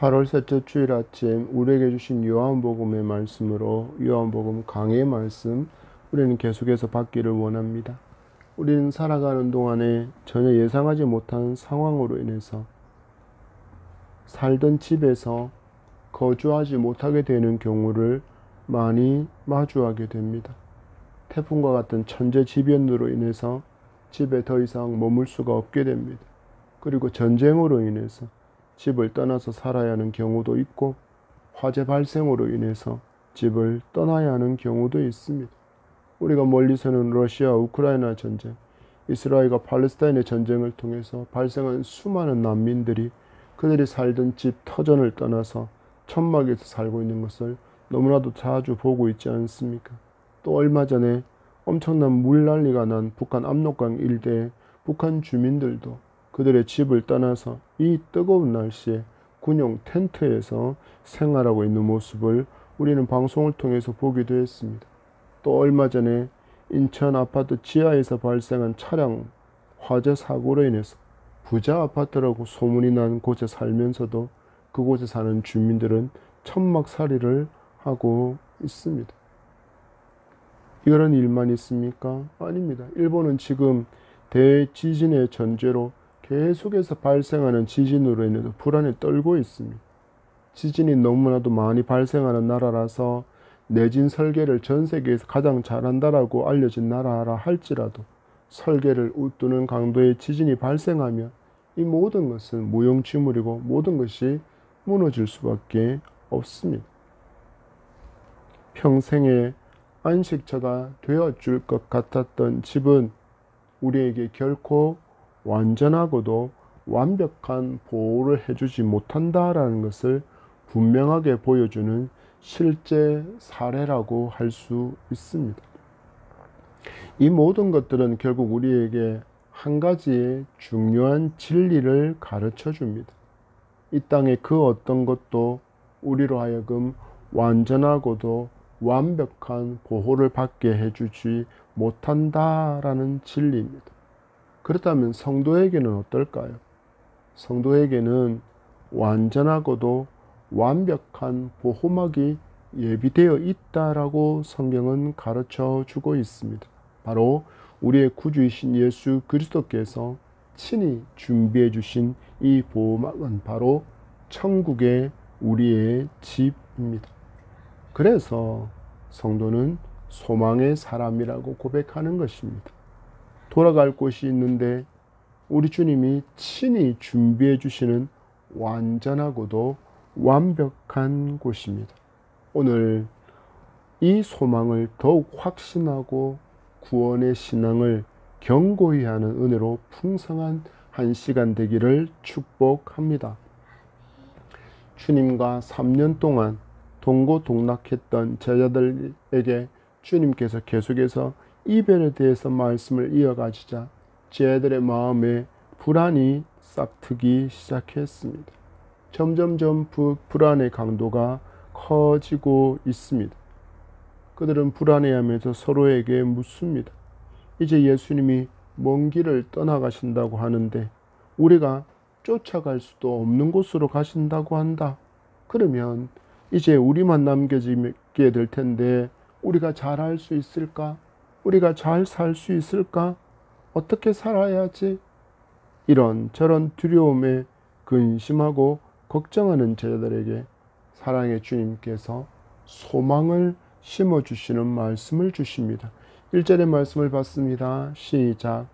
8월 셋째 주일 아침 우리에게 주신 요한복음의 말씀으로 요한복음 강해의 말씀 우리는 계속해서 받기를 원합니다. 우리는 살아가는 동안에 전혀 예상하지 못한 상황으로 인해서 살던 집에서 거주하지 못하게 되는 경우를 많이 마주하게 됩니다. 태풍과 같은 천재지변으로 인해서 집에 더 이상 머물 수가 없게 됩니다. 그리고 전쟁으로 인해서 집을 떠나서 살아야 하는 경우도 있고, 화재 발생으로 인해서 집을 떠나야 하는 경우도 있습니다. 우리가 멀리서는 러시아, 우크라이나 전쟁, 이스라엘과 팔레스타인의 전쟁을 통해서 발생한 수많은 난민들이 그들이 살던 집, 터전을 떠나서 천막에서 살고 있는 것을 너무나도 자주 보고 있지 않습니까? 또 얼마 전에 엄청난 물난리가 난 북한 압록강 일대의 북한 주민들도 그들의 집을 떠나서 이 뜨거운 날씨에 군용 텐트에서 생활하고 있는 모습을 우리는 방송을 통해서 보기도 했습니다. 또 얼마 전에 인천 아파트 지하에서 발생한 차량 화재 사고로 인해서 부자 아파트라고 소문이 난 곳에 살면서도 그곳에 사는 주민들은 천막살이를 하고 있습니다. 이런 일만 있습니까? 아닙니다. 일본은 지금 대지진의 전제로 계속해서 발생하는 지진으로 인해서 불안에 떨고 있습니다. 지진이 너무나도 많이 발생하는 나라라서 내진 설계를 전 세계에서 가장 잘한다라고 알려진 나라라 할지라도 설계를 웃도는 강도의 지진이 발생하면 이 모든 것은 무용지물이고 모든 것이 무너질 수밖에 없습니다. 평생의 안식처가 되어줄 것 같았던 집은 우리에게 결코 완전하고도 완벽한 보호를 해주지 못한다라는 것을 분명하게 보여주는 실제 사례라고 할 수 있습니다. 이 모든 것들은 결국 우리에게 한 가지의 중요한 진리를 가르쳐 줍니다. 이 땅의 그 어떤 것도 우리로 하여금 완전하고도 완벽한 보호를 받게 해주지 못한다라는 진리입니다. 그렇다면 성도에게는 어떨까요? 성도에게는 완전하고도 완벽한 보호막이 예비되어 있다라고 성경은 가르쳐 주고 있습니다. 바로 우리의 구주이신 예수 그리스도께서 친히 준비해 주신 이 보호막은 바로 천국의 우리의 집입니다. 그래서 성도는 소망의 사람이라고 고백하는 것입니다. 돌아갈 곳이 있는데 우리 주님이 친히 준비해 주시는 완전하고도 완벽한 곳입니다. 오늘 이 소망을 더욱 확신하고 구원의 신앙을 견고히 하는 은혜로 풍성한 한 시간 되기를 축복합니다. 주님과 3년 동안 동고동락했던 제자들에게 주님께서 계속해서 이별에 대해서 말씀을 이어가시자 제자들의 마음에 불안이 싹트기 시작했습니다. 점점점 불안의 강도가 커지고 있습니다. 그들은 불안해하면서 서로에게 묻습니다. 이제 예수님이 먼 길을 떠나가신다고 하는데 우리가 쫓아갈 수도 없는 곳으로 가신다고 한다. 그러면 이제 우리만 남겨지게 될 텐데 우리가 잘할 수 있을까? 우리가 잘 살 수 있을까? 어떻게 살아야지? 이런저런 두려움에 근심하고 걱정하는 제자들에게 사랑의 주님께서 소망을 심어주시는 말씀을 주십니다. 1절의 말씀을 받습니다. 시작.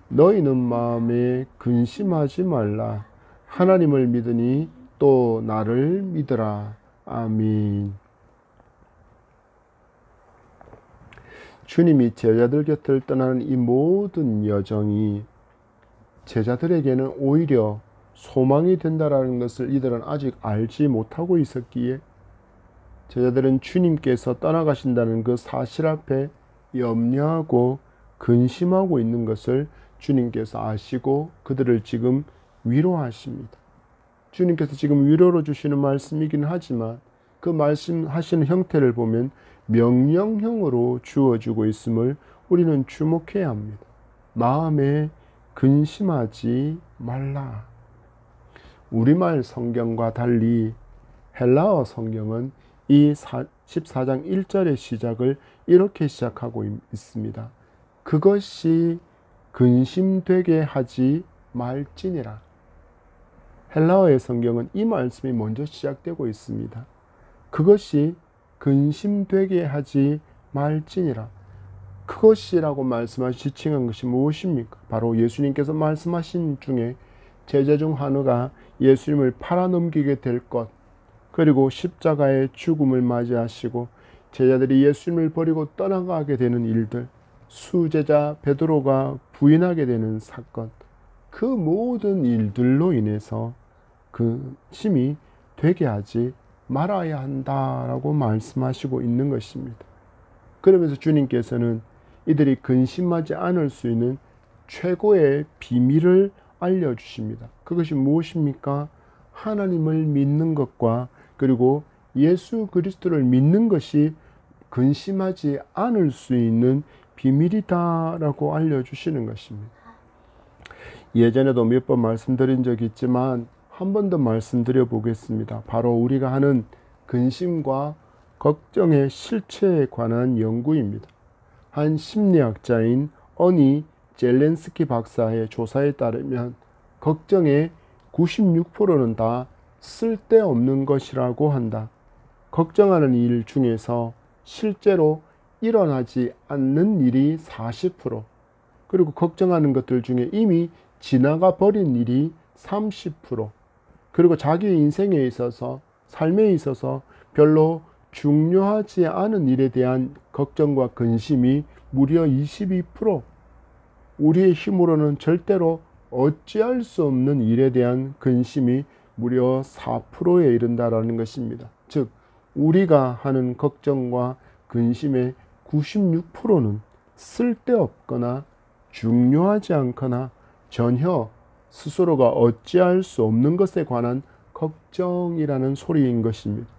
너희는 마음에 근심하지 말라. 하나님을 믿으니 또 나를 믿으라. 아멘. 주님이 제자들 곁을 떠나는 이 모든 여정이 제자들에게는 오히려 소망이 된다라는 것을 이들은 아직 알지 못하고 있었기에 제자들은 주님께서 떠나가신다는 그 사실 앞에 염려하고 근심하고 있는 것을 주님께서 아시고 그들을 지금 위로하십니다. 주님께서 지금 위로로 주시는 말씀이긴 하지만 그 말씀하시는 형태를 보면 명령형으로 주어지고 있음을 우리는 주목해야 합니다. 마음에 근심하지 말라. 우리말 성경과 달리 헬라어 성경은 이 14장 1절의 시작을 이렇게 시작하고 있습니다. 그것이 근심되게 하지 말지니라. 헬라어의 성경은 이 말씀이 먼저 시작되고 있습니다. 그것이 근심되게 하지 말지니라. 그것이라고 말씀하신 지칭한 것이 무엇입니까? 바로 예수님께서 말씀하신 중에 제자 중 하나가 예수님을 팔아넘기게 될 것, 그리고 십자가의 죽음을 맞이하시고 제자들이 예수님을 버리고 떠나가게 되는 일들, 수제자 베드로가 부인하게 되는 사건, 그 모든 일들로 인해서 근심이 되게 하지 말아야 한다라고 말씀하시고 있는 것입니다. 그러면서 주님께서는 이들이 근심하지 않을 수 있는 최고의 비밀을 알려주십니다. 그것이 무엇입니까? 하나님을 믿는 것과 그리고 예수 그리스도를 믿는 것이 근심하지 않을 수 있는 비밀이다라고 알려주시는 것입니다. 예전에도 몇 번 말씀드린 적이 있지만 한 번 더 말씀드려 보겠습니다. 바로 우리가 하는 근심과 걱정의 실체에 관한 연구입니다. 한 심리학자인 어니 젤렌스키 박사의 조사에 따르면 걱정의 96%는 다 쓸데없는 것이라고 한다. 걱정하는 일 중에서 실제로 일어나지 않는 일이 40%, 그리고 걱정하는 것들 중에 이미 지나가 버린 일이 30%, 그리고 자기 인생에 있어서, 삶에 있어서 별로 중요하지 않은 일에 대한 걱정과 근심이 무려 22%, 우리의 힘으로는 절대로 어찌할 수 없는 일에 대한 근심이 무려 4%에 이른다라는 것입니다. 즉, 우리가 하는 걱정과 근심의 96%는 쓸데없거나 중요하지 않거나 전혀 스스로가 어찌할 수 없는 것에 관한 걱정이라는 소리인 것입니다.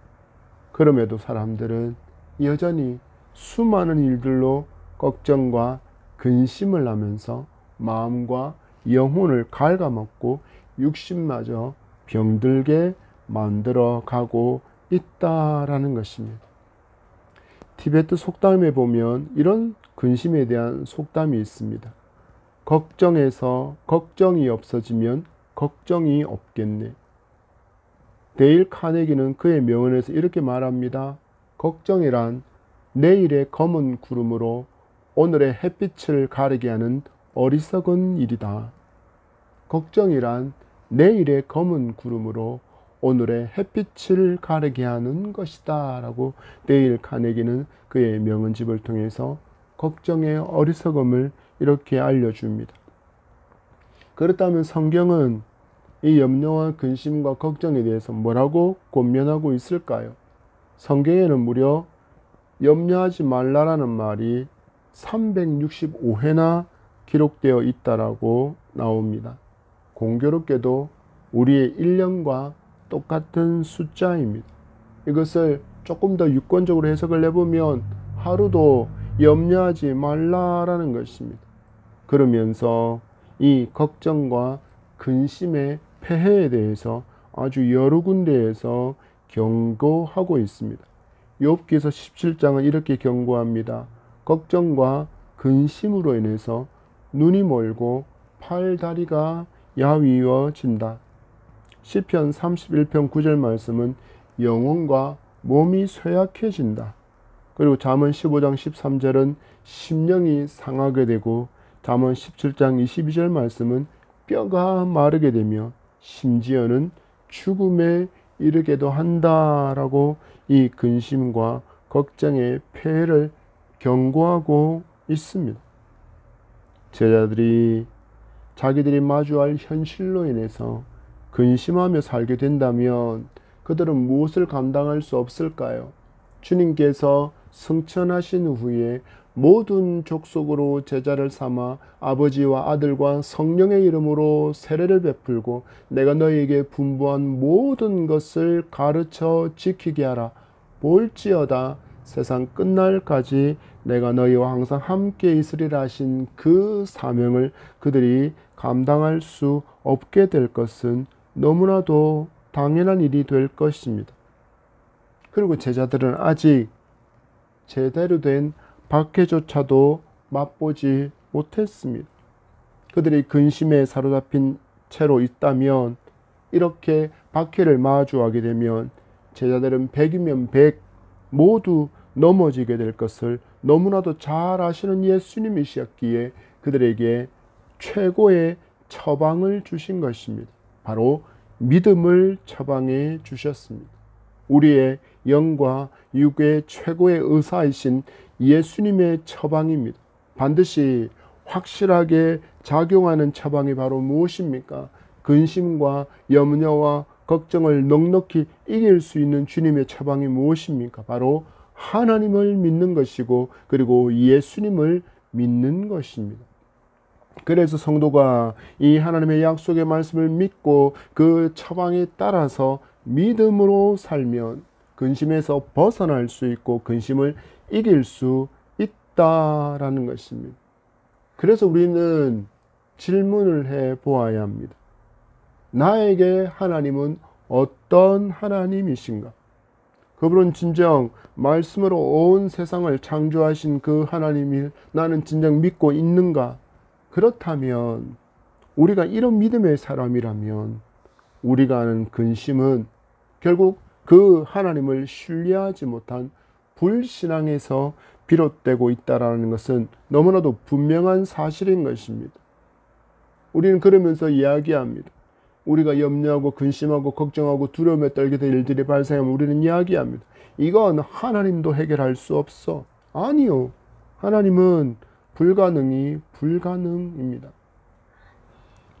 그럼에도 사람들은 여전히 수많은 일들로 걱정과 근심을 하면서 마음과 영혼을 갉아먹고 육신마저 병들게 만들어 가고 있다라는 것입니다. 티베트 속담에 보면 이런 근심에 대한 속담이 있습니다. 걱정에서 걱정이 없어지면 걱정이 없겠네. 데일 카네기는 그의 명언에서 이렇게 말합니다. 걱정이란 내일의 검은 구름으로 오늘의 햇빛을 가리게 하는 어리석은 일이다. 걱정이란 내일의 검은 구름으로 오늘의 햇빛을 가리게 하는 것이다 라고 데일 카네기는 그의 명언집을 통해서 걱정의 어리석음을 이렇게 알려줍니다. 그렇다면 성경은 이 염려와 근심과 걱정에 대해서 뭐라고 권면하고 있을까요? 성경에는 무려 염려하지 말라라는 말이 365회나 기록되어 있다라고 나옵니다. 공교롭게도 우리의 1년과 똑같은 숫자입니다. 이것을 조금 더 유권적으로 해석을 해보면 하루도 염려하지 말라라는 것입니다. 그러면서 이 걱정과 근심의 폐해에 대해서 아주 여러 군데에서 경고하고 있습니다. 욥기서 17장은 이렇게 경고합니다. 걱정과 근심으로 인해서 눈이 멀고 팔 다리가 야위어진다. 시편 31편 9절 말씀은 영혼과 몸이 쇠약해진다. 그리고 잠언 15장 13절은 심령이 상하게 되고 잠언 17장 22절 말씀은 뼈가 마르게 되며 심지어는 죽음에 이르게도 한다라고 이 근심과 걱정의 폐해를 경고하고 있습니다. 제자들이 자기들이 마주할 현실로 인해서 근심하며 살게 된다면 그들은 무엇을 감당할 수 없을까요? 주님께서 승천하신 후에 모든 족속으로 제자를 삼아 아버지와 아들과 성령의 이름으로 세례를 베풀고 내가 너희에게 분부한 모든 것을 가르쳐 지키게 하라. 볼지어다 세상 끝날까지 내가 너희와 항상 함께 있으리라 하신 그 사명을 그들이 감당할 수 없게 될 것은 너무나도 당연한 일이 될 것입니다. 그리고 제자들은 아직 제대로 된 박해조차도 맛보지 못했습니다. 그들이 근심에 사로잡힌 채로 있다면, 이렇게 박해를 마주하게 되면 제자들은 100이면 100 모두 넘어지게 될 것을 너무나도 잘 아시는 예수님이셨기에 그들에게 최고의 처방을 주신 것입니다. 바로 믿음을 처방해 주셨습니다. 우리의 영과 육의 최고의 의사이신 예수님의 처방입니다. 반드시 확실하게 작용하는 처방이 바로 무엇입니까? 근심과 염려와 걱정을 넉넉히 이길 수 있는 주님의 처방이 무엇입니까? 바로 하나님을 믿는 것이고, 그리고 예수님을 믿는 것입니다. 그래서 성도가 이 하나님의 약속의 말씀을 믿고 그 처방에 따라서 믿음으로 살면 근심에서 벗어날 수 있고 근심을 이길 수 있다라는 것입니다. 그래서 우리는 질문을 해 보아야 합니다. 나에게 하나님은 어떤 하나님이신가? 그분은 진정 말씀으로 온 세상을 창조하신 그 하나님을 나는 진정 믿고 있는가? 그렇다면, 우리가 이런 믿음의 사람이라면 우리가 아는 근심은 결국 그 하나님을 신뢰하지 못한 불신앙에서 비롯되고 있다는 것은 너무나도 분명한 사실인 것입니다. 우리는 그러면서 이야기합니다. 우리가 염려하고 근심하고 걱정하고 두려움에 떨게 될 일들이 발생하면 우리는 이야기합니다. 이건 하나님도 해결할 수 없어. 아니요. 하나님은 불가능이 불가능입니다.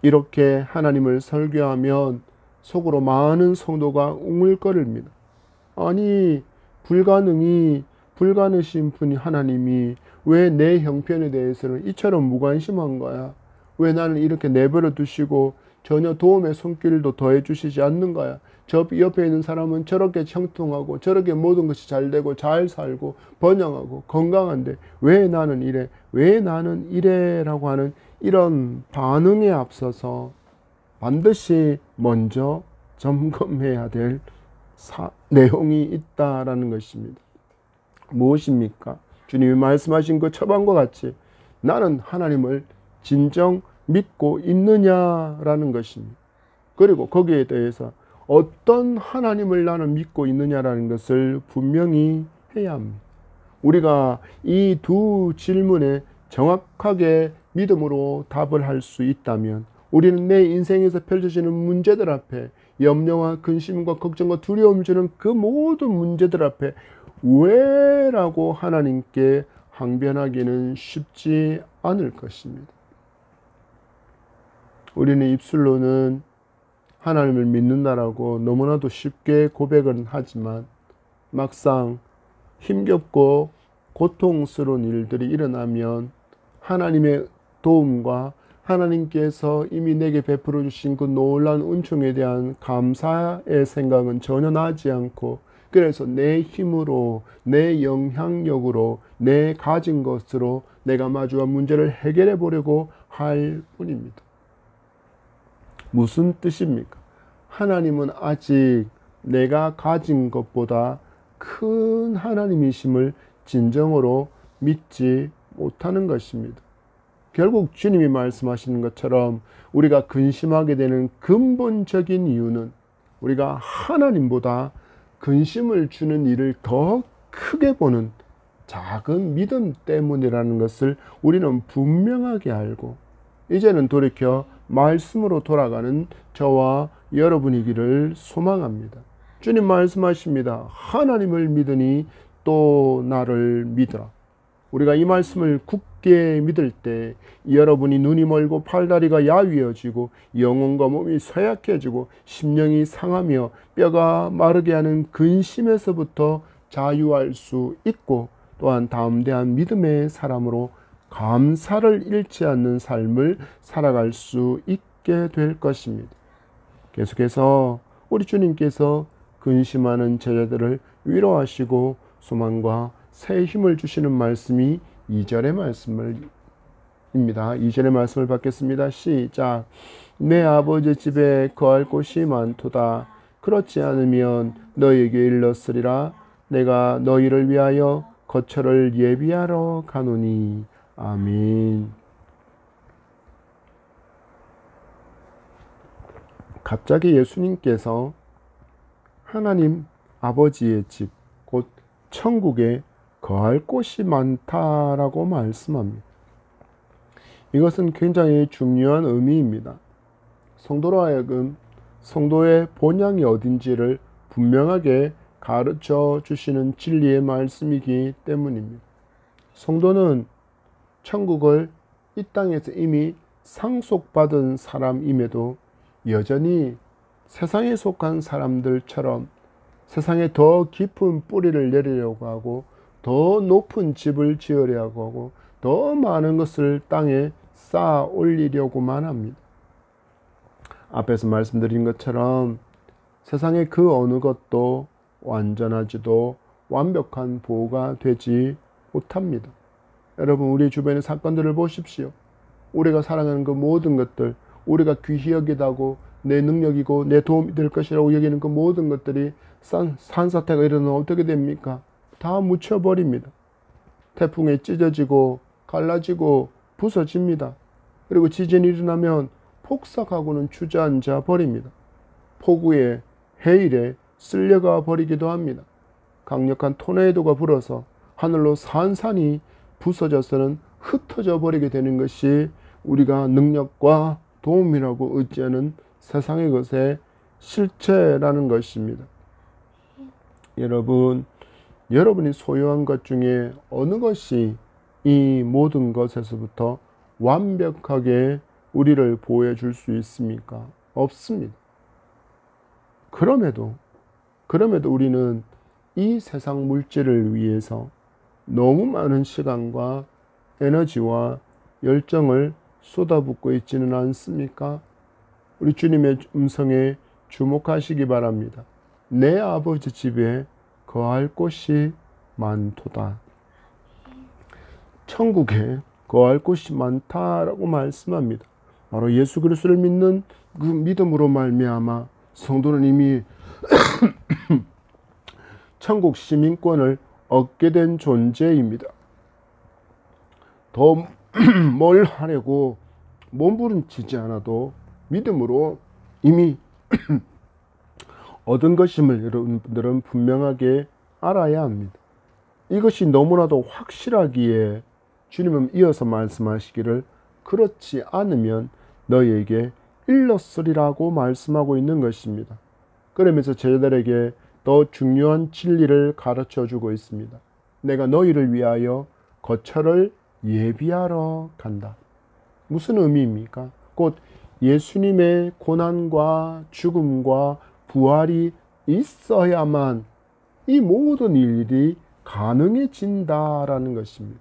이렇게 하나님을 설교하면 속으로 많은 성도가 웅을거립니다. 아니, 불가능하신 분이 하나님이 왜 내 형편에 대해서는 이처럼 무관심한 거야? 왜 나는 이렇게 내버려 두시고 전혀 도움의 손길도 더해 주시지 않는 거야? 저 옆에 있는 사람은 저렇게 형통하고 저렇게 모든 것이 잘 되고 잘 살고 번영하고 건강한데 왜 나는 이래? 왜 나는 이래? 라고 하는 이런 반응에 앞서서 반드시 먼저 점검해야 될 내용이 있다라는 것입니다. 무엇입니까? 주님이 말씀하신 그 처방과 같이 나는 하나님을 진정 믿고 있느냐라는 것입니다. 그리고 거기에 대해서 어떤 하나님을 나는 믿고 있느냐라는 것을 분명히 해야 합니다. 우리가 이 두 질문에 정확하게 믿음으로 답을 할 수 있다면 우리는 내 인생에서 펼쳐지는 문제들 앞에 염려와 근심과 걱정과 두려움을 주는 그 모든 문제들 앞에 왜라고 하나님께 항변하기는 쉽지 않을 것입니다. 우리는 입술로는 하나님을 믿는다라고 너무나도 쉽게 고백은 하지만 막상 힘겹고 고통스러운 일들이 일어나면 하나님의 도움과 하나님께서 이미 내게 베풀어 주신 그 놀라운 은총에 대한 감사의 생각은 전혀 나지 않고, 그래서 내 힘으로, 내 영향력으로, 내 가진 것으로 내가 마주한 문제를 해결해 보려고 할 뿐입니다. 무슨 뜻입니까? 하나님은 아직 내가 가진 것보다 큰 하나님이심을 진정으로 믿지 못하는 것입니다. 결국 주님이 말씀하시는 것처럼 우리가 근심하게 되는 근본적인 이유는 우리가 하나님보다 근심을 주는 일을 더 크게 보는 작은 믿음 때문이라는 것을 우리는 분명하게 알고 이제는 돌이켜 말씀으로 돌아가는 저와 여러분이기를 소망합니다. 주님 말씀하십니다. 하나님을 믿으니 또 나를 믿으라. 우리가 이 말씀을 굳게 믿을 때 여러분이 눈이 멀고 팔다리가 야위어지고 영혼과 몸이 쇠약해지고 심령이 상하며 뼈가 마르게 하는 근심에서부터 자유할 수 있고, 또한 담대한 믿음의 사람으로 감사를 잃지 않는 삶을 살아갈 수 있게 될 것입니다. 계속해서 우리 주님께서 근심하는 제자들을 위로하시고 소망과 새 힘을 주시는 말씀이 2절의 말씀입니다. 2절의 말씀을 받겠습니다. 시작. 내 아버지 집에 거할 곳이 많도다. 그렇지 않으면 너희에게 일렀으리라. 내가 너희를 위하여 거처를 예비하러 가노니. 아멘. 갑자기 예수님께서 하나님 아버지의 집, 곧 천국에 거할 곳이 많다라고 말씀합니다. 이것은 굉장히 중요한 의미입니다. 성도로 하여금 성도의 본향이 어딘지를 분명하게 가르쳐 주시는 진리의 말씀이기 때문입니다. 성도는 천국을 이 땅에서 이미 상속받은 사람임에도 여전히 세상에 속한 사람들처럼 세상에 더 깊은 뿌리를 내리려고 하고 더 높은 집을 지으려고 하고 더 많은 것을 땅에 쌓아 올리려고만 합니다. 앞에서 말씀드린 것처럼 세상의 그 어느 것도 완전하지도 완벽한 보호가 되지 못합니다. 여러분, 우리 주변의 사건들을 보십시오. 우리가 사랑하는 그 모든 것들, 우리가 귀히 여기다고 내 능력이고 내 도움이 될 것이라고 여기는 그 모든 것들이 산사태가 일어나면 어떻게 됩니까? 다 묻혀버립니다. 태풍에 찢어지고 갈라지고 부서집니다. 그리고 지진이 일어나면 폭삭하고는 주저앉아 버립니다. 폭우에 해일에 쓸려가 버리기도 합니다. 강력한 토네이도가 불어서 하늘로 산산이 부서져서는 흩어져 버리게 되는 것이 우리가 능력과 도움이라고 의지하는 세상의 것의 실체라는 것입니다. 여러분이 소유한 것 중에 어느 것이 이 모든 것에서부터 완벽하게 우리를 보호해 줄 수 있습니까? 없습니다. 그럼에도 우리는 이 세상 물질을 위해서 너무 많은 시간과 에너지와 열정을 쏟아붓고 있지는 않습니까? 우리 주님의 음성에 주목하시기 바랍니다. 내 아버지 집에 거할 곳이 많도다. 천국에 거할 곳이 많다라고 말씀합니다. 바로 예수 그리스도를 믿는 그 믿음으로 말미암아 성도는 이미 천국 시민권을 얻게 된 존재입니다. 더 뭘 하려고 몸부림치지 않아도 믿음으로 이미 얻은 것임을 여러분들은 분명하게 알아야 합니다. 이것이 너무나도 확실하기에 주님은 이어서 말씀하시기를 그렇지 않으면 너희에게 일렀으리라고 말씀하고 있는 것입니다. 그러면서 제자들에게 더 중요한 진리를 가르쳐 주고 있습니다. 내가 너희를 위하여 거처를 예비하러 간다. 무슨 의미입니까? 곧 예수님의 고난과 죽음과 부활이 있어야만 이 모든 일이 가능해진다라는 것입니다.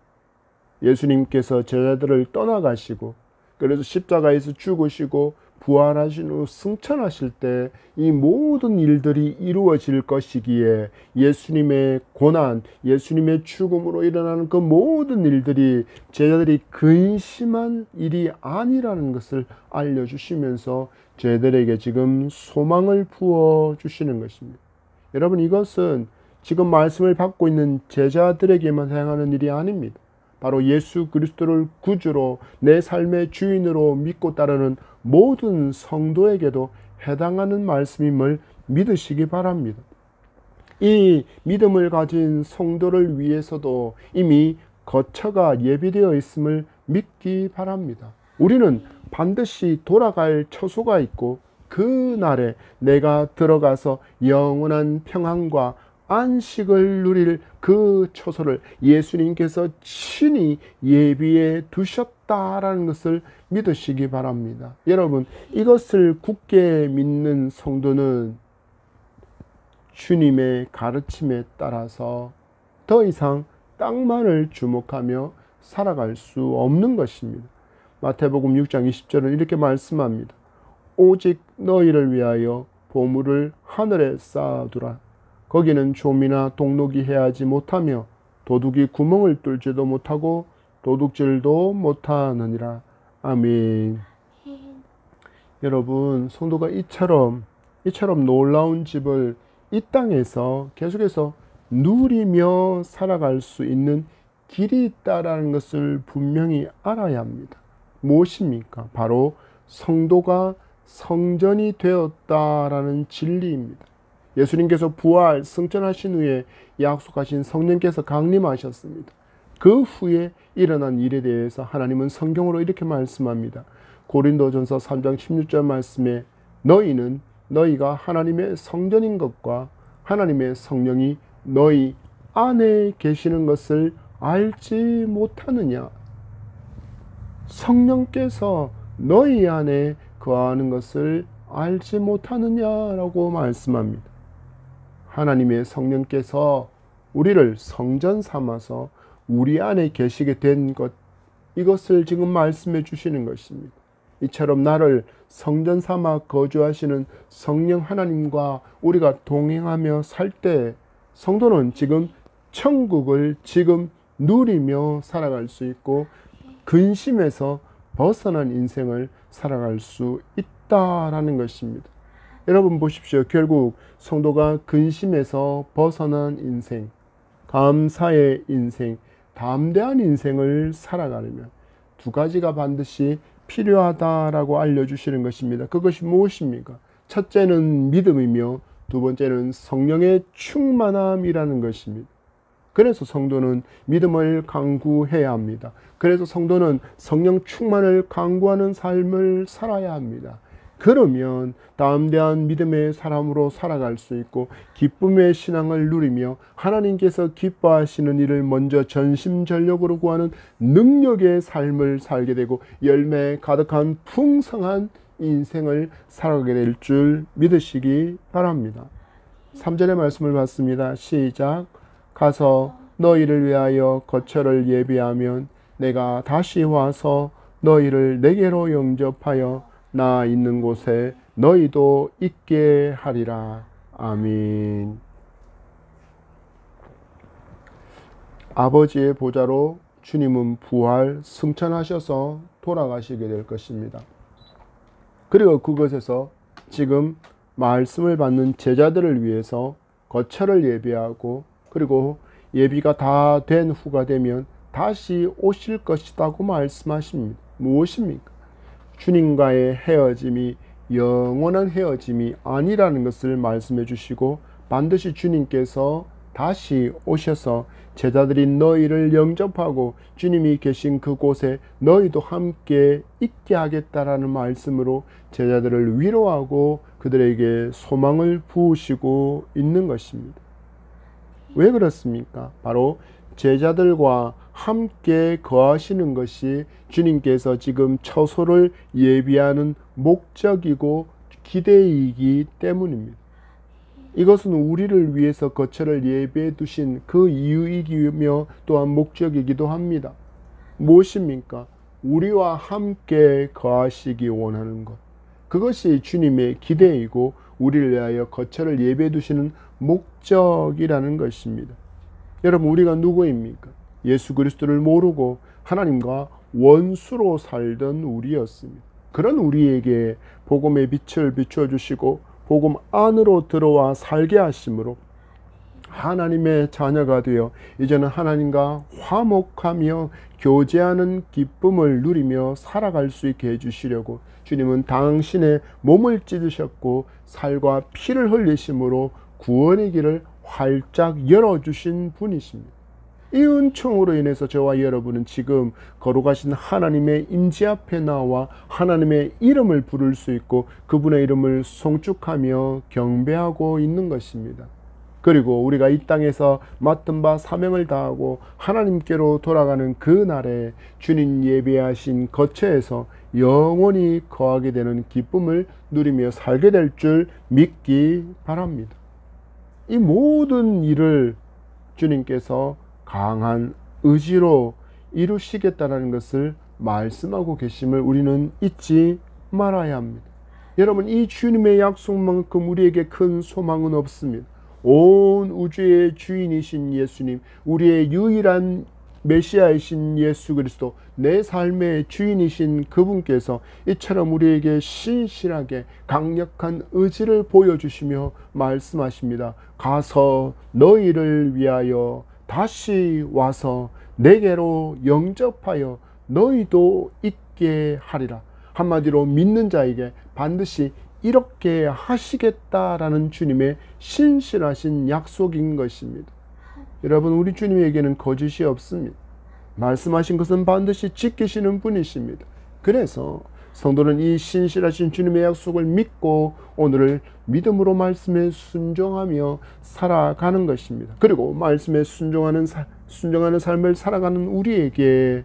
예수님께서 제자들을 떠나가시고 그래서 십자가에서 죽으시고 부활하신 후 승천하실 때 이 모든 일들이 이루어질 것이기에 예수님의 고난, 예수님의 죽음으로 일어나는 그 모든 일들이 제자들이 근심한 일이 아니라는 것을 알려주시면서 제자들에게 지금 소망을 부어주시는 것입니다. 여러분, 이것은 지금 말씀을 받고 있는 제자들에게만 행하는 일이 아닙니다. 바로 예수 그리스도를 구주로 내 삶의 주인으로 믿고 따르는 모든 성도에게도 해당하는 말씀임을 믿으시기 바랍니다. 이 믿음을 가진 성도를 위해서도 이미 거처가 예비되어 있음을 믿기 바랍니다. 우리는 반드시 돌아갈 처소가 있고 그 날에 내가 들어가서 영원한 평안과 안식을 누릴 그 처소를 예수님께서 친히 예비해 두셨다라는 것을 믿으시기 바랍니다. 여러분, 이것을 굳게 믿는 성도는 주님의 가르침에 따라서 더 이상 땅만을 주목하며 살아갈 수 없는 것입니다. 마태복음 6장 20절은 이렇게 말씀합니다. 오직 너희를 위하여 보물을 하늘에 쌓아두라. 거기는 좀이나 동록이 해하지 못하며 도둑이 구멍을 뚫지도 못하고 도둑질도 못하느니라. 아멘. 여러분, 성도가 이처럼 놀라운 집을 이 땅에서 계속해서 누리며 살아갈 수 있는 길이 있다라는 것을 분명히 알아야 합니다. 무엇입니까? 바로 성도가 성전이 되었다라는 진리입니다. 예수님께서 부활, 승천하신 후에 약속하신 성령께서 강림하셨습니다. 그 후에 일어난 일에 대해서 하나님은 성경으로 이렇게 말씀합니다. 고린도전서 3장 16절 말씀에 너희는 너희가 하나님의 성전인 것과 하나님의 성령이 너희 안에 계시는 것을 알지 못하느냐. 성령께서 너희 안에 거하는 것을 알지 못하느냐라고 말씀합니다. 하나님의 성령께서 우리를 성전 삼아서 우리 안에 계시게 된 것, 이것을 지금 말씀해 주시는 것입니다. 이처럼 나를 성전 삼아 거주하시는 성령 하나님과 우리가 동행하며 살 때 성도는 지금 천국을 지금 누리며 살아갈 수 있고 근심에서 벗어난 인생을 살아갈 수 있다라는 것입니다. 여러분 보십시오. 결국 성도가 근심에서 벗어난 인생, 감사의 인생, 담대한 인생을 살아가려면 두 가지가 반드시 필요하다라고 알려주시는 것입니다. 그것이 무엇입니까? 첫째는 믿음이며 두 번째는 성령의 충만함이라는 것입니다. 그래서 성도는 믿음을 강구해야 합니다. 그래서 성도는 성령 충만을 강구하는 삶을 살아야 합니다. 그러면 담대한 믿음의 사람으로 살아갈 수 있고 기쁨의 신앙을 누리며 하나님께서 기뻐하시는 일을 먼저 전심전력으로 구하는 능력의 삶을 살게 되고 열매 가득한 풍성한 인생을 살아가게 될 줄 믿으시기 바랍니다. 3절의 말씀을 받습니다. 시작. 가서 너희를 위하여 거처를 예비하면 내가 다시 와서 너희를 내게로 영접하여 나 있는 곳에 너희도 있게 하리라. 아멘. 아버지의 보좌로 주님은 부활 승천하셔서 돌아가시게 될 것입니다. 그리고 그것에서 지금 말씀을 받는 제자들을 위해서 거처를 예비하고 그리고 예비가 다 된 후가 되면 다시 오실 것이라고 말씀하십니다. 무엇입니까? 주님과의 헤어짐이 영원한 헤어짐이 아니라는 것을 말씀해 주시고 반드시 주님께서 다시 오셔서 제자들인 너희를 영접하고 주님이 계신 그곳에 너희도 함께 있게 하겠다라는 말씀으로 제자들을 위로하고 그들에게 소망을 부으시고 있는 것입니다. 왜 그렇습니까? 바로 제자들과 함께 거하시는 것이 주님께서 지금 처소를 예비하는 목적이고 기대이기 때문입니다. 이것은 우리를 위해서 거처를 예비해 두신 그 이유이기며 또한 목적이기도 합니다. 무엇입니까? 우리와 함께 거하시기 원하는 것. 그것이 주님의 기대이고 우리를 위하여 거처를 예비해 두시는 목적이라는 것입니다. 여러분, 우리가 누구입니까? 예수 그리스도를 모르고 하나님과 원수로 살던 우리였습니다. 그런 우리에게 복음의 빛을 비추어 주시고 복음 안으로 들어와 살게 하심으로 하나님의 자녀가 되어 이제는 하나님과 화목하며 교제하는 기쁨을 누리며 살아갈 수 있게 해주시려고 주님은 당신의 몸을 찢으셨고 살과 피를 흘리심으로 구원의 길을 활짝 열어주신 분이십니다. 이 은총으로 인해서 저와 여러분은 지금 거룩하신 하나님의 임재 앞에 나와 하나님의 이름을 부를 수 있고 그분의 이름을 송축하며 경배하고 있는 것입니다. 그리고 우리가 이 땅에서 맡은 바 사명을 다하고 하나님께로 돌아가는 그 날에 주님 예비하신 거처에서 영원히 거하게 되는 기쁨을 누리며 살게 될 줄 믿기 바랍니다. 이 모든 일을 주님께서 강한 의지로 이루시겠다는 것을 말씀하고 계심을 우리는 잊지 말아야 합니다. 여러분, 이 주님의 약속만큼 우리에게 큰 소망은 없습니다. 온 우주의 주인이신 예수님, 우리의 유일한 메시아이신 예수 그리스도, 내 삶의 주인이신 그분께서 이처럼 우리에게 신실하게 강력한 의지를 보여주시며 말씀하십니다. 가서 너희를 위하여 다시 와서 내게로 영접하여 너희도 있게 하리라. 한마디로 믿는 자에게 반드시 이렇게 하시겠다라는 주님의 신실하신 약속인 것입니다. 여러분, 우리 주님에게는 거짓이 없습니다. 말씀하신 것은 반드시 지키시는 분이십니다. 그래서 성도는 이 신실하신 주님의 약속을 믿고 오늘을 믿음으로 말씀에 순종하며 살아가는 것입니다. 그리고 말씀에 순종하는 삶을 살아가는 우리에게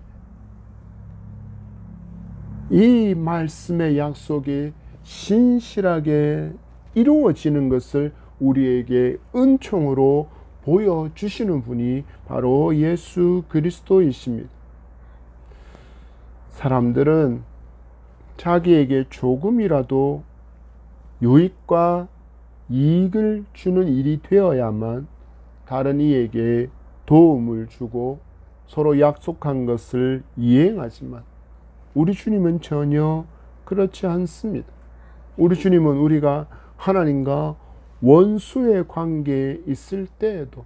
이 말씀의 약속이 신실하게 이루어지는 것을 우리에게 은총으로 보여주시는 분이 바로 예수 그리스도이십니다. 사람들은 자기에게 조금이라도 유익과 이익을 주는 일이 되어야만 다른 이에게 도움을 주고 서로 약속한 것을 이행하지만 우리 주님은 전혀 그렇지 않습니다. 우리 주님은 우리가 하나님과 원수의 관계에 있을 때에도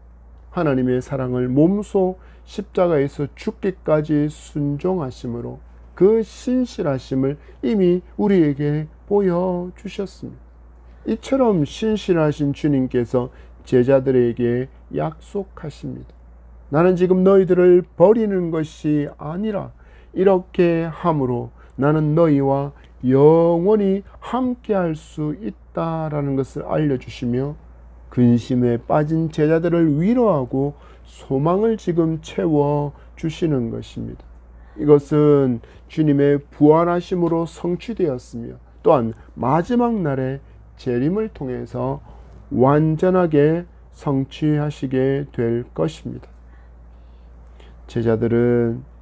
하나님의 사랑을 몸소 십자가에서 죽기까지 순종하심으로 그 신실하심을 이미 우리에게 보여주셨습니다. 이처럼 신실하신 주님께서 제자들에게 약속하십니다. 나는 지금 너희들을 버리는 것이 아니라 이렇게 함으로 나는 너희와 영원히 함께할 수 있다라는 것을 알려주시며 근심에 빠진 제자들을 위로하고 소망을 지금 채워주시는 것입니다. 이것은 주님의 부활하심으로 성취되었으며 또한 마지막 날의 재림을 통해서 완전하게 성취하시게 될 것입니다. 제자들은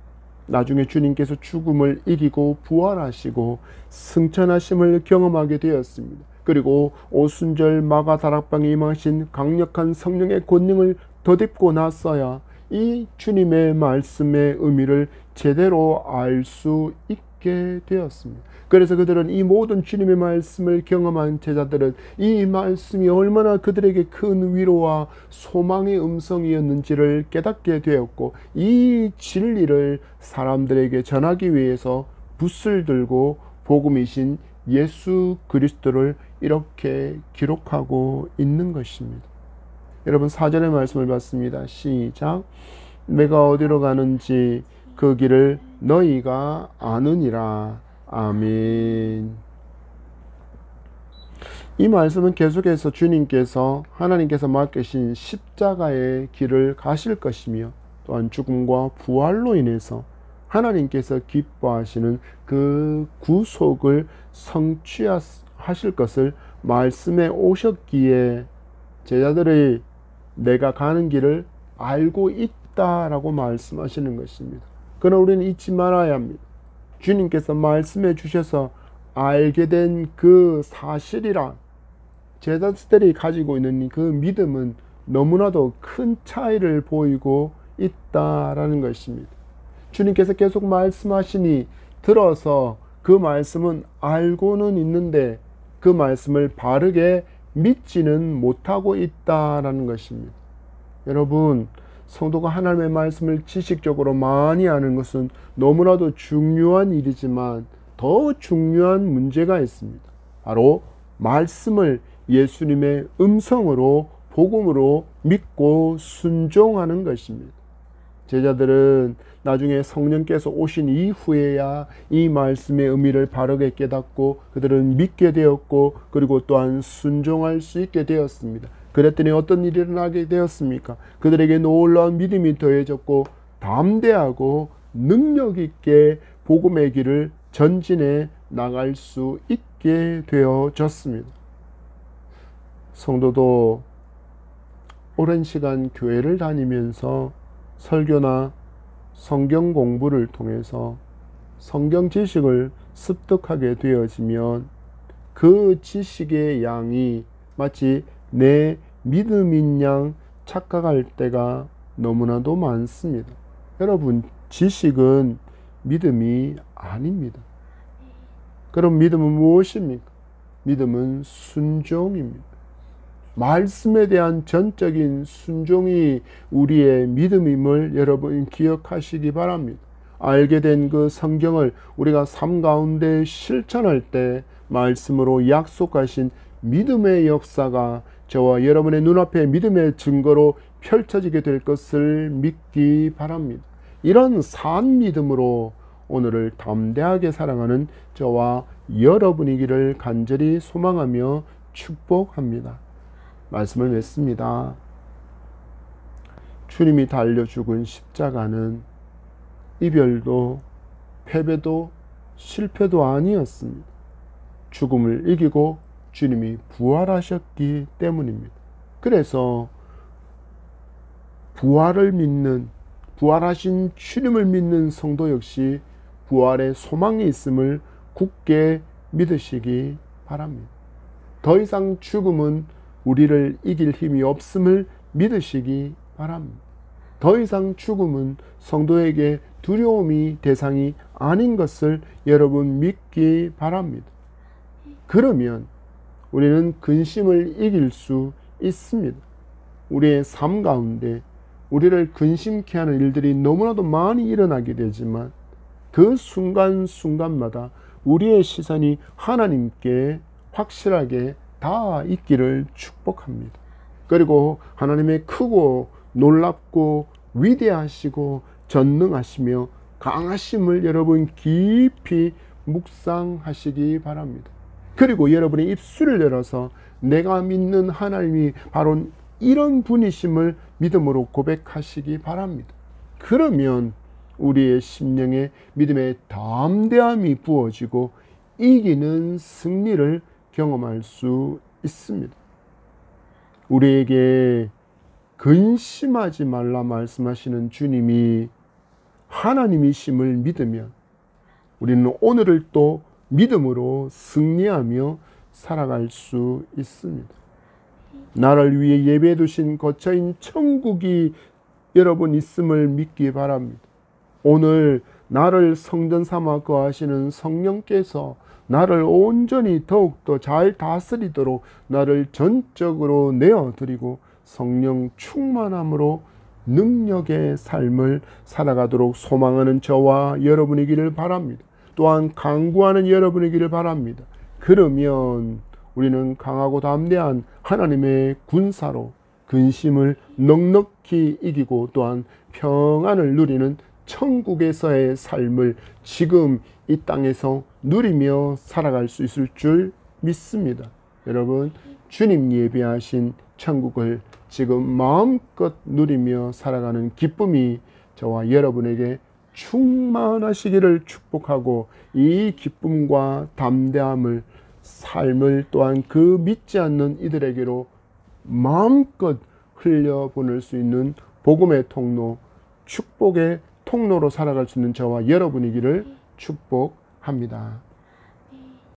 나중에 주님께서 죽음을 이기고 부활하시고 승천하심을 경험하게 되었습니다. 그리고 오순절 마가다락방에 임하신 강력한 성령의 권능을 덧입고 나서야 이 주님의 말씀의 의미를 제대로 알 수 있게 되었습니다. 그래서 그들은 이 모든 주님의 말씀을 경험한 제자들은 이 말씀이 얼마나 그들에게 큰 위로와 소망의 음성이었는지를 깨닫게 되었고 이 진리를 사람들에게 전하기 위해서 붓을 들고 복음이신 예수 그리스도를 이렇게 기록하고 있는 것입니다. 여러분, 사전의 말씀을 봤습니다. 시작. 내가 어디로 가는지 그 길을 너희가 아느니라. 아멘. 이 말씀은 계속해서 주님께서 하나님께서 맡기신 십자가의 길을 가실 것이며 또한 죽음과 부활로 인해서 하나님께서 기뻐하시는 그 구속을 성취하실 것을 말씀해 오셨기에 제자들이 내가 가는 길을 알고 있다라고 말씀하시는 것입니다. 그러나 우리는 잊지 말아야 합니다. 주님께서 말씀해 주셔서 알게 된 그 사실이랑 제자들이 가지고 있는 그 믿음은 너무나도 큰 차이를 보이고 있다라는 것입니다. 주님께서 계속 말씀하시니 들어서 그 말씀은 알고는 있는데 그 말씀을 바르게 믿지는 못하고 있다라는 것입니다. 여러분, 성도가 하나님의 말씀을 지식적으로 많이 아는 것은 너무나도 중요한 일이지만 더 중요한 문제가 있습니다. 바로 말씀을 예수님의 음성으로 복음으로 믿고 순종하는 것입니다. 제자들은 나중에 성령께서 오신 이후에야 이 말씀의 의미를 바르게 깨닫고 그들은 믿게 되었고 그리고 또한 순종할 수 있게 되었습니다. 그랬더니 어떤 일이 일어나게 되었습니까? 그들에게 놀라운 믿음이 더해졌고 담대하고 능력 있게 복음의 길을 전진해 나갈 수 있게 되어졌습니다. 성도도 오랜 시간 교회를 다니면서 설교나 성경 공부를 통해서 성경 지식을 습득하게 되어지면 그 지식의 양이 마치 내 믿음인 양 착각할 때가 너무나도 많습니다. 여러분, 지식은 믿음이 아닙니다. 그럼 믿음은 무엇입니까? 믿음은 순종입니다. 말씀에 대한 전적인 순종이 우리의 믿음임을 여러분 기억하시기 바랍니다. 알게 된 그 성경을 우리가 삶 가운데 실천할 때 말씀으로 약속하신 믿음의 역사가 저와 여러분의 눈앞에 믿음의 증거로 펼쳐지게 될 것을 믿기 바랍니다. 이런 산 믿음으로 오늘을 담대하게 살아가는 저와 여러분이기를 간절히 소망하며 축복합니다. 말씀을 맺습니다. 주님이 달려 죽은 십자가는 이별도 패배도 실패도 아니었습니다. 죽음을 이기고 주님이 부활하셨기 때문입니다. 그래서 부활을 믿는, 부활하신 주님을 믿는 성도 역시 부활의 소망이 있음을 굳게 믿으시기 바랍니다. 더 이상 죽음은 우리를 이길 힘이 없음을 믿으시기 바랍니다. 더 이상 죽음은 성도에게 두려움이 대상이 아닌 것을 여러분 믿기 바랍니다. 그러면 우리는 근심을 이길 수 있습니다. 우리의 삶 가운데 우리를 근심케 하는 일들이 너무나도 많이 일어나게 되지만 그 순간순간마다 우리의 시선이 하나님께 확실하게 다 있기를 축복합니다. 그리고 하나님의 크고 놀랍고 위대하시고 전능하시며 강하심을 여러분 깊이 묵상하시기 바랍니다. 그리고 여러분의 입술을 열어서 내가 믿는 하나님이 바로 이런 분이심을 믿음으로 고백하시기 바랍니다. 그러면 우리의 심령에 믿음의 담대함이 부어지고 이기는 승리를 경험할 수 있습니다. 우리에게 근심하지 말라 말씀하시는 주님이 하나님이심을 믿으면 우리는 오늘을 또 믿음으로 승리하며 살아갈 수 있습니다. 나를 위해 예배해 두신 거처인 천국이 여러분 있음을 믿기 바랍니다. 오늘 나를 성전 삼아 거하시는 성령께서 나를 온전히 더욱더 잘 다스리도록 나를 전적으로 내어드리고 성령 충만함으로 능력의 삶을 살아가도록 소망하는 저와 여러분이기를 바랍니다. 또한 간구하는 여러분이기를 바랍니다. 그러면 우리는 강하고 담대한 하나님의 군사로 근심을 넉넉히 이기고 또한 평안을 누리는 천국에서의 삶을 지금 이 땅에서 누리며 살아갈 수 있을 줄 믿습니다. 여러분, 주님 예비하신 천국을 지금 마음껏 누리며 살아가는 기쁨이 저와 여러분에게 충만하시기를 축복하고 이 기쁨과 담대함을 삶을 또한 그 믿지 않는 이들에게로 마음껏 흘려보낼 수 있는 복음의 통로, 축복의 통로로 살아갈 수 있는 저와 여러분이기를 축복합니다.